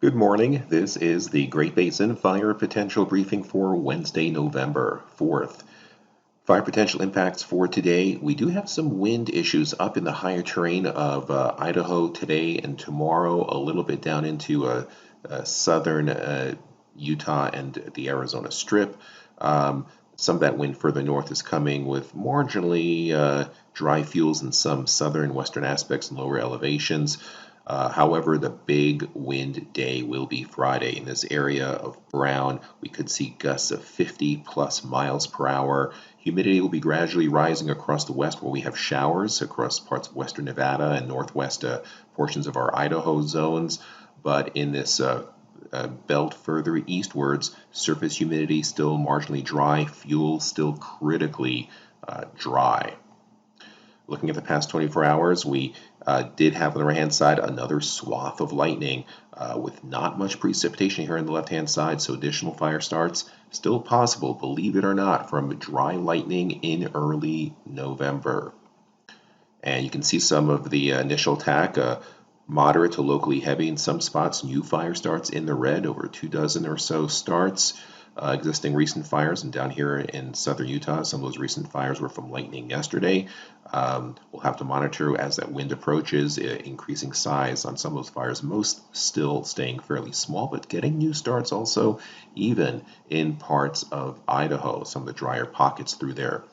Good morning. This is the Great Basin Fire Potential Briefing for Wednesday, November 4th. Fire potential impacts for today. We do have some wind issues up in the higher terrain of Idaho today and tomorrow, a little bit down into southern Utah and the Arizona Strip. Some of that wind further north is coming with marginally dry fuels in some southern western aspects and lower elevations. However, the big wind day will be Friday. In this area of Brown, we could see gusts of 50 plus miles per hour. Humidity will be gradually rising across the west where we have showers across parts of western Nevada and northwest portions of our Idaho zones. But in this belt further eastwards, surface humidity still marginally dry, fuel still critically dry. Looking at the past 24 hours, we did have on the right-hand side another swath of lightning with not much precipitation here on the left-hand side, so additional fire starts still possible, believe it or not, from dry lightning in early November. And you can see some of the initial attack, moderate to locally heavy in some spots, new fire starts in the red, over 24 or so starts. Existing recent fires, and down here in southern Utah, some of those recent fires were from lightning yesterday. We'll have to monitor as that wind approaches, increasing size on some of those fires, most still staying fairly small, but getting new starts also, even in parts of Idaho, some of the drier pockets through there.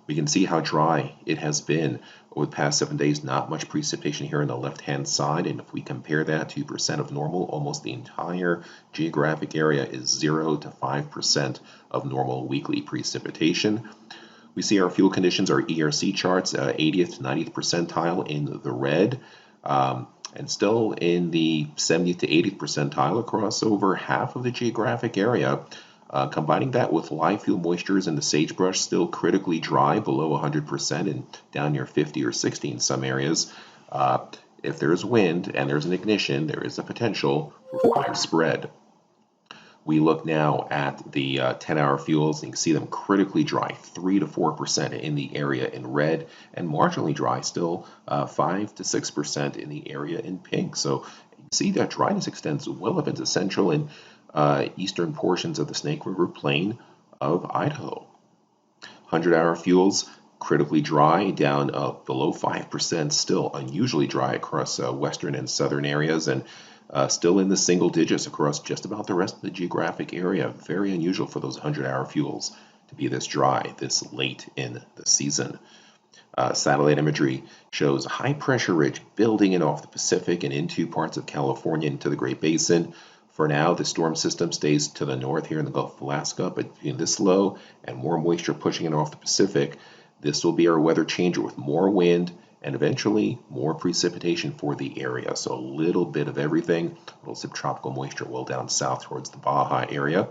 We can see how dry it has been over the past 7 days. Not much precipitation here on the left-hand side, and if we compare that to percent of normal, almost the entire geographic area is 0 to 5% of normal weekly precipitation. We see our fuel conditions, our ERC charts, 80th to 90th percentile in the red, and still in the 70th to 80th percentile across over half of the geographic area. Combining that with live fuel moistures in the sagebrush, still critically dry, below 100% and down near 50 or 60 in some areas. If there's wind and there's an ignition, there is a potential for fire spread. We look now at the 10-hour fuels, and you can see them critically dry, 3 to 4% in the area in red, and marginally dry, still 5 to 6% in the area in pink. So you can see that dryness extends well up into central and eastern portions of the Snake River Plain of Idaho. 100-hour fuels, critically dry, down below 5%, still unusually dry across western and southern areas, and still in the single digits across just about the rest of the geographic area. Very unusual for those 100-hour fuels to be this dry this late in the season. Satellite imagery shows a high-pressure ridge building in off the Pacific and into parts of California, into the Great Basin. For now, the storm system stays to the north here in the Gulf of Alaska, but between this low and more moisture pushing it off the Pacific, this will be our weather changer with more wind and eventually more precipitation for the area. So a little bit of everything, a little subtropical moisture well down south towards the Baja area.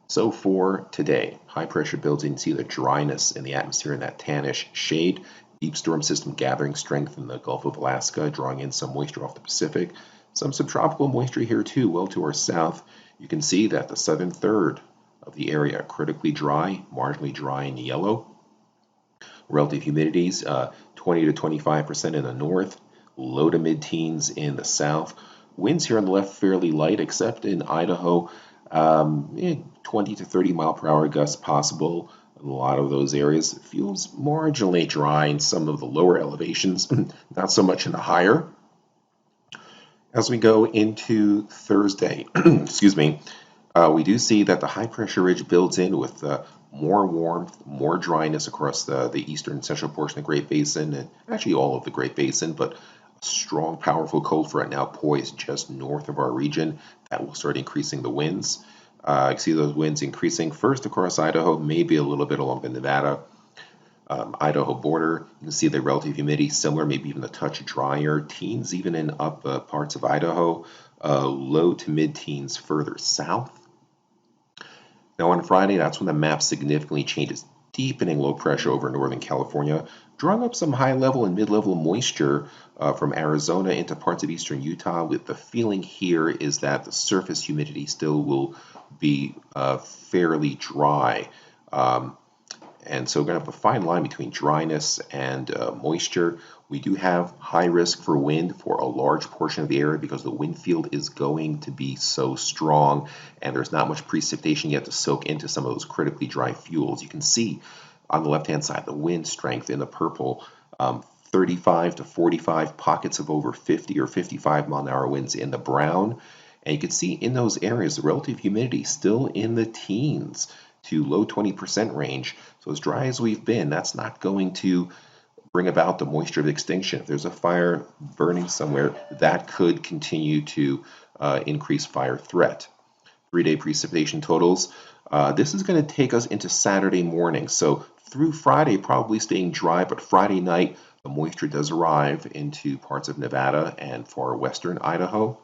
So for today, high pressure builds in, see the dryness in the atmosphere in that tannish shade. Deep storm system gathering strength in the Gulf of Alaska, drawing in some moisture off the Pacific. Some subtropical moisture here too, well to our south. You can see that the southern third of the area critically dry, marginally dry in yellow. Relative humidities, 20 to 25% in the north, low to mid-teens in the south. Winds here on the left fairly light, except in Idaho, 20 to 30 mile per hour gusts possible. In a lot of those areas, fuels marginally dry in some of the lower elevations, not so much in the higher. As we go into Thursday, excuse me, we do see that the high pressure ridge builds in with more warmth, more dryness across the eastern and central portion of the Great Basin, and actually all of the Great Basin, but a strong, powerful cold front now poised just north of our region. That will start increasing the winds. You see those winds increasing first across Idaho, maybe a little bit along the Nevada Idaho border. You can see the relative humidity similar, maybe even a touch drier. Teens even in up parts of Idaho, low to mid-teens further south. Now on Friday, that's when the map significantly changes, deepening low pressure over northern California, drawing up some high-level and mid-level moisture from Arizona into parts of eastern Utah, with the feeling here is that the surface humidity still will be fairly dry. And so we're going to have a fine line between dryness and moisture. We do have high risk for wind for a large portion of the area because the wind field is going to be so strong and there's not much precipitation yet to soak into some of those critically dry fuels. You can see on the left-hand side the wind strength in the purple, 35 to 45 pockets of over 50 or 55 mile-an-hour winds in the brown. And you can see in those areas the relative humidity still in the teens to low 20% range. So as dry as we've been, that's not going to bring about the moisture of extinction. If there's a fire burning somewhere, that could continue to increase fire threat. 3-day precipitation totals. This is going to take us into Saturday morning. So through Friday, probably staying dry, but Friday night, the moisture does arrive into parts of Nevada and far western Idaho.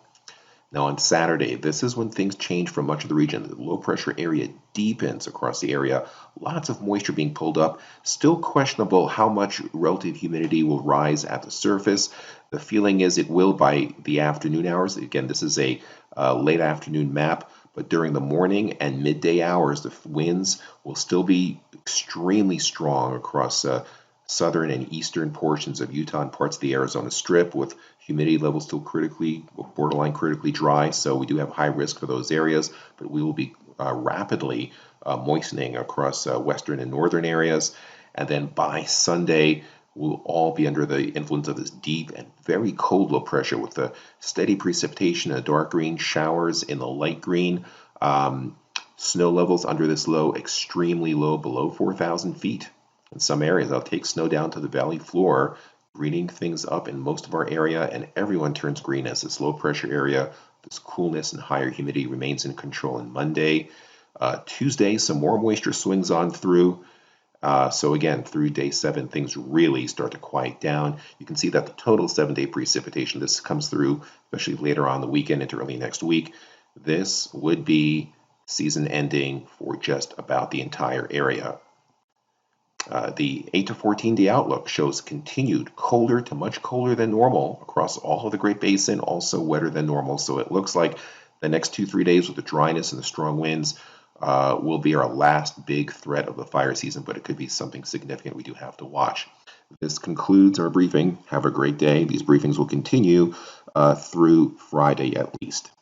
Now on Saturday, this is when things change for much of the region. The low pressure area deepens across the area. Lots of moisture being pulled up. Still questionable how much relative humidity will rise at the surface. The feeling is it will by the afternoon hours. Again, this is a late afternoon map, but during the morning and midday hours, the winds will still be extremely strong across southern and eastern portions of Utah and parts of the Arizona Strip, with humidity levels still borderline critically dry. So we do have high risk for those areas, but we will be rapidly moistening across western and northern areas. And then by Sunday, we'll all be under the influence of this deep and very cold low pressure with the steady precipitation in the dark green, showers in the light green. Snow levels under this low, extremely low, below 4,000 feet. In some areas, I'll take snow down to the valley floor, greening things up in most of our area, and everyone turns green as this low pressure area, this coolness and higher humidity remains in control on Monday. Tuesday, some more moisture swings on through. So again, through day 7, things really start to quiet down. You can see that the total 7-day precipitation, this comes through, especially later on the weekend into early next week. This would be season ending for just about the entire area. The 8 to 14-day outlook shows continued colder to much colder than normal across all of the Great Basin, also wetter than normal. So it looks like the next 2-3 days with the dryness and the strong winds will be our last big threat of the fire season, but it could be something significant we do have to watch. This concludes our briefing. Have a great day. These briefings will continue through Friday at least.